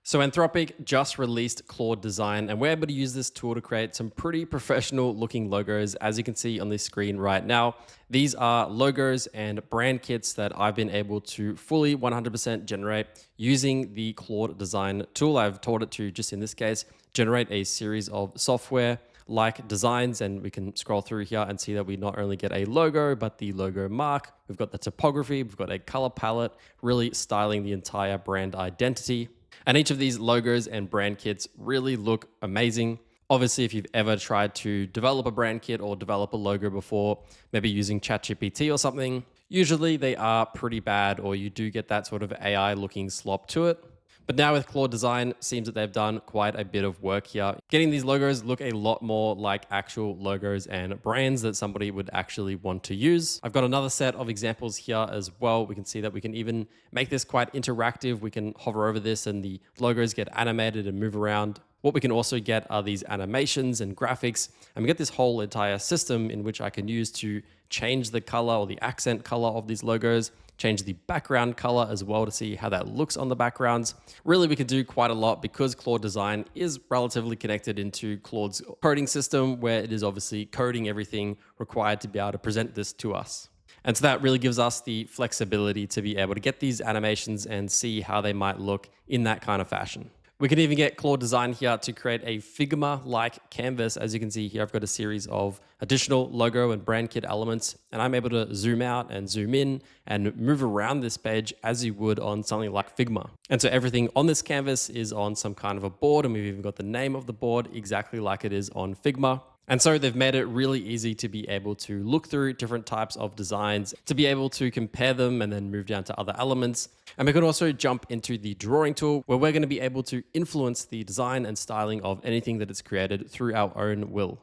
So Anthropic just released Claude Design, and we're able to use this tool to create some pretty professional looking logos, as you can see on this screen right now. These are logos and brand kits that I've been able to fully 100% generate using the Claude Design tool. I've taught it to, just in this case, generate a series of software like designs, and we can scroll through here and see that we not only get a logo, but the logo mark. We've got the typography, we've got a color palette, really styling the entire brand identity. And each of these logos and brand kits really look amazing. Obviously, if you've ever tried to develop a brand kit or develop a logo before, maybe using ChatGPT or something, usually they are pretty bad, or you do get that sort of AI looking slop to it. But now with Claude Design, seems that they've done quite a bit of work here, getting these logos look a lot more like actual logos and brands that somebody would actually want to use. I've got another set of examples here as well. We can see that we can even make this quite interactive. We can hover over this and the logos get animated and move around. What we can also get are these animations and graphics, and we get this whole entire system in which I can use to change the color or the accent color of these logos, change the background color as well to see how that looks on the backgrounds. Really, we could do quite a lot because Claude Design is relatively connected into Claude's coding system, where it is obviously coding everything required to be able to present this to us. And so that really gives us the flexibility to be able to get these animations and see how they might look in that kind of fashion. We can even get Claude Design here to create a Figma-like canvas. As you can see here, I've got a series of additional logo and brand kit elements, and I'm able to zoom out and zoom in and move around this page as you would on something like Figma. And so everything on this canvas is on some kind of a board, and we've even got the name of the board exactly like it is on Figma. And so they've made it really easy to be able to look through different types of designs, to be able to compare them and then move down to other elements. And we can also jump into the drawing tool, where we're going to be able to influence the design and styling of anything that is created through our own will.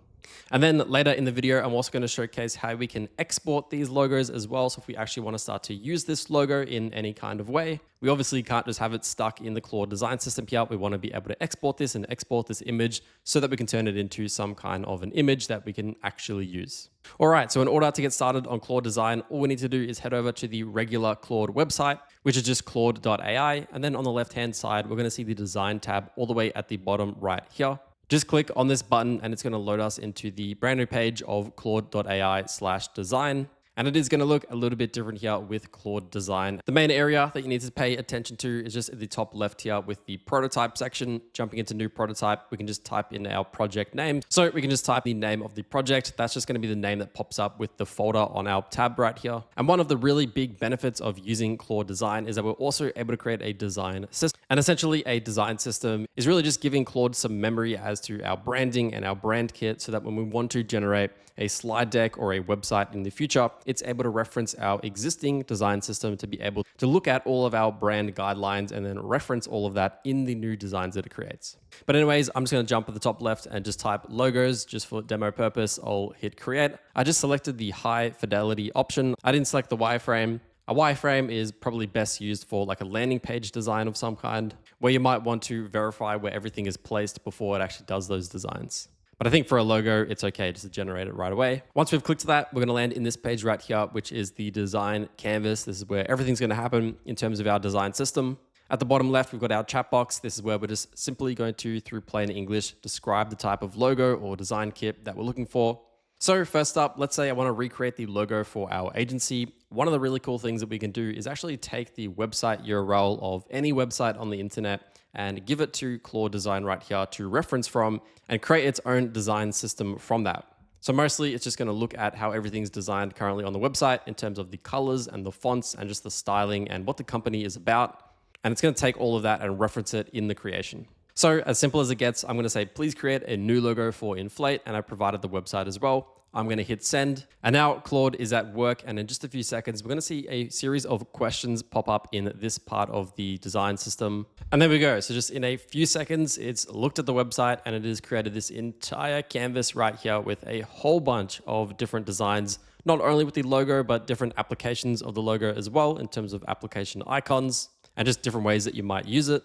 And then later in the video, I'm also going to showcase how we can export these logos as well. So if we actually want to start to use this logo in any kind of way, we obviously can't just have it stuck in the Claude Design system here. We want to be able to export this and export this image so that we can turn it into some kind of an image that we can actually use. All right, so in order to get started on Claude Design, all we need to do is head over to the regular Claude website, which is just claude.ai. And then on the left-hand side, we're going to see the design tab all the way at the bottom right here. Just click on this button and it's going to load us into the brand new page of claude.ai/design. And it is going to look a little bit different here with Claude Design. The main area that you need to pay attention to is just at the top left here with the prototype section. Jumping into new prototype, we can just type in our project name. So we can just type the name of the project. That's just going to be the name that pops up with the folder on our tab right here. And one of the really big benefits of using Claude Design is that we're also able to create a design system. And essentially a design system is really just giving Claude some memory as to our branding and our brand kit, so that when we want to generate a slide deck or a website in the future, it's able to reference our existing design system to be able to look at all of our brand guidelines and then reference all of that in the new designs that it creates. But anyways, I'm just going to jump at the top left and just type logos just for demo purpose. I'll hit create. I just selected the high fidelity option. I didn't select the wireframe. A wireframe is probably best used for like a landing page design of some kind, where you might want to verify where everything is placed before it actually does those designs. But I think for a logo, it's okay just to generate it right away. Once we've clicked that, we're going to land in this page right here, which is the design canvas. This is where everything's going to happen in terms of our design system. At the bottom left, we've got our chat box. This is where we're just simply going to, through plain English, describe the type of logo or design kit that we're looking for. So first up, let's say I want to recreate the logo for our agency. One of the really cool things that we can do is actually take the website URL of any website on the internet and give it to Claude Design right here to reference from and create its own design system from that. So mostly it's just going to look at how everything's designed currently on the website in terms of the colors and the fonts and just the styling and what the company is about. And it's going to take all of that and reference it in the creation. So as simple as it gets, I'm going to say, please create a new logo for Inflate. And I provided the website as well. I'm going to hit send. And now Claude is at work. And in just a few seconds, we're going to see a series of questions pop up in this part of the design system. And there we go. So just in a few seconds, it's looked at the website and it has created this entire canvas right here with a whole bunch of different designs, not only with the logo, but different applications of the logo as well in terms of application icons and just different ways that you might use it.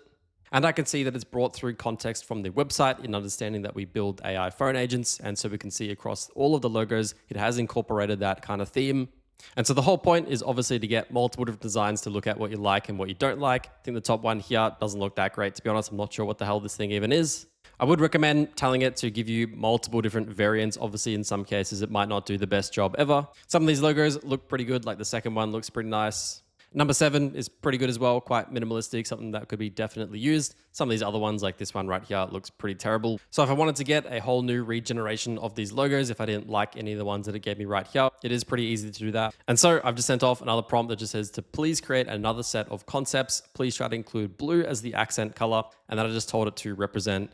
And I can see that it's brought through context from the website in understanding that we build AI phone agents. And so we can see across all of the logos, it has incorporated that kind of theme. And so the whole point is obviously to get multiple different designs to look at what you like and what you don't like. I think the top one here doesn't look that great. To be honest, I'm not sure what the hell this thing even is. I would recommend telling it to give you multiple different variants. Obviously, in some cases, it might not do the best job ever. Some of these logos look pretty good. Like the second one looks pretty nice. Number 7 is pretty good as well, quite minimalistic, something that could be definitely used. Some of these other ones, like this one right here, looks pretty terrible. So if I wanted to get a whole new regeneration of these logos, if I didn't like any of the ones that it gave me right here, it is pretty easy to do that. And so I've just sent off another prompt that just says to please create another set of concepts. Please try to include blue as the accent color. And then I just told it to represent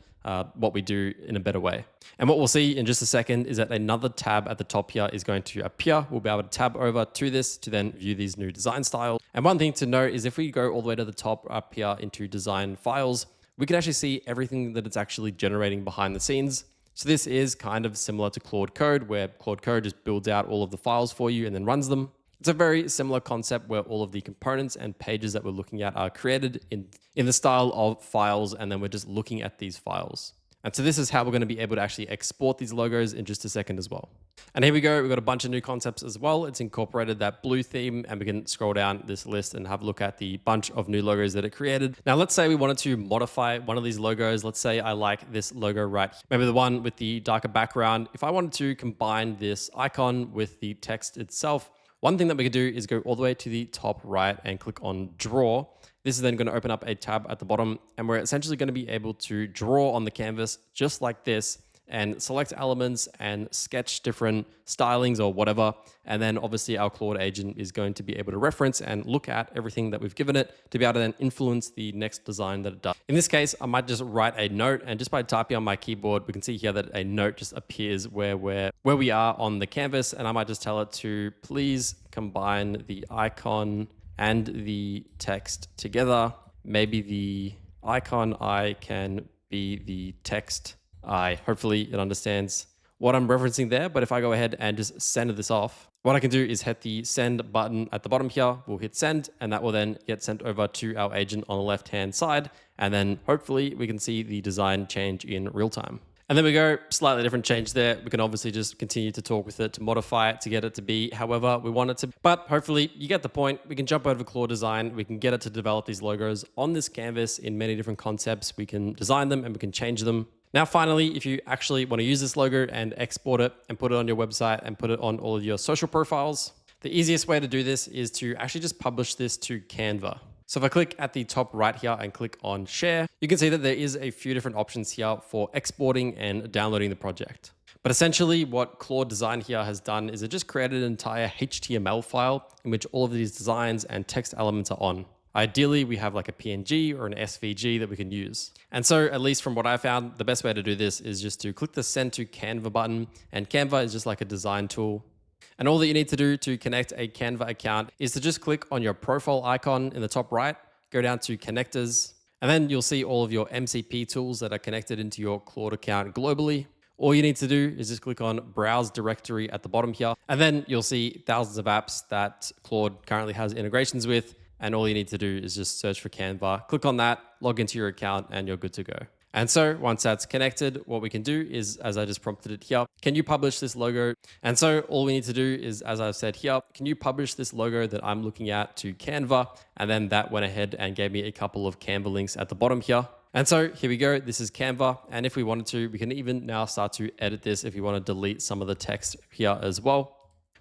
what we do in a better way. And what we'll see in just a second is that another tab at the top here is going to appear. We'll be able to tab over to this to then view these new design styles. And one thing to note is if we go all the way to the top up here into design files, we can actually see everything that it's actually generating behind the scenes. So this is kind of similar to Claude Code, where Claude Code just builds out all of the files for you and then runs them. It's a very similar concept where all of the components and pages that we're looking at are created in the style of files, and then we're just looking at these files. And so this is how we're going to be able to actually export these logos in just a second as well. And here we go. We've got a bunch of new concepts as well. It's incorporated that blue theme, and we can scroll down this list and have a look at the bunch of new logos that it created. Now, let's say we wanted to modify one of these logos. Let's say I like this logo right here. Maybe the one with the darker background. If I wanted to combine this icon with the text itself, one thing that we could do is go all the way to the top right and click on draw. This is then going to open up a tab at the bottom, and we're essentially going to be able to draw on the canvas just like this and select elements and sketch different stylings or whatever. And then obviously our Claude agent is going to be able to reference and look at everything that we've given it to be able to then influence the next design that it does. In this case, I might just write a note, and just by typing on my keyboard, we can see here that a note just appears where we are on the canvas. And I might just tell it to please combine the icon and the text together. Maybe the icon I can be the text I. Hopefully it understands what I'm referencing there. But if I go ahead and just send this off, what I can do is hit the send button at the bottom here. We'll hit send, and that will then get sent over to our agent on the left-hand side. And then hopefully we can see the design change in real time. And then we go slightly different change there. We can obviously just continue to talk with it to modify it to get it to be however we want it to. But hopefully you get the point. We can jump over to Claude Design. We can get it to develop these logos on this canvas in many different concepts. We can design them and we can change them. Now, finally, if you actually want to use this logo and export it and put it on your website and put it on all of your social profiles, the easiest way to do this is to actually just publish this to Canva. So if I click at the top right here and click on share, you can see that there is a few different options here for exporting and downloading the project. But essentially what Claude Design here has done is it just created an entire HTML file in which all of these designs and text elements are on. Ideally, we have like a PNG or an SVG that we can use. And so at least from what I found, the best way to do this is just to click the send to Canva button, and Canva is just like a design tool. And all that you need to do to connect a Canva account is to just click on your profile icon in the top right, go down to connectors, and then you'll see all of your MCP tools that are connected into your Claude account globally. All you need to do is just click on browse directory at the bottom here, and then you'll see thousands of apps that Claude currently has integrations with. And all you need to do is just search for Canva, click on that, log into your account, and you're good to go. And so once that's connected, what we can do is, as I just prompted it here, can you publish this logo? And so all we need to do is, as I've said here, can you publish this logo that I'm looking at to Canva? And then that went ahead and gave me a couple of Canva links at the bottom here. And so here we go, this is Canva. And if we wanted to, we can even now start to edit this if you want to delete some of the text here as well.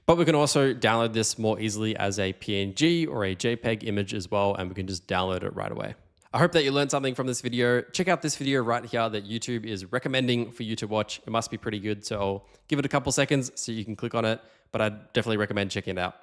But we can also download this more easily as a PNG or a JPEG image as well, and we can just download it right away. I hope that you learned something from this video. Check out this video right here that YouTube is recommending for you to watch. It must be pretty good, so I'll give it a couple seconds so you can click on it, but I'd definitely recommend checking it out.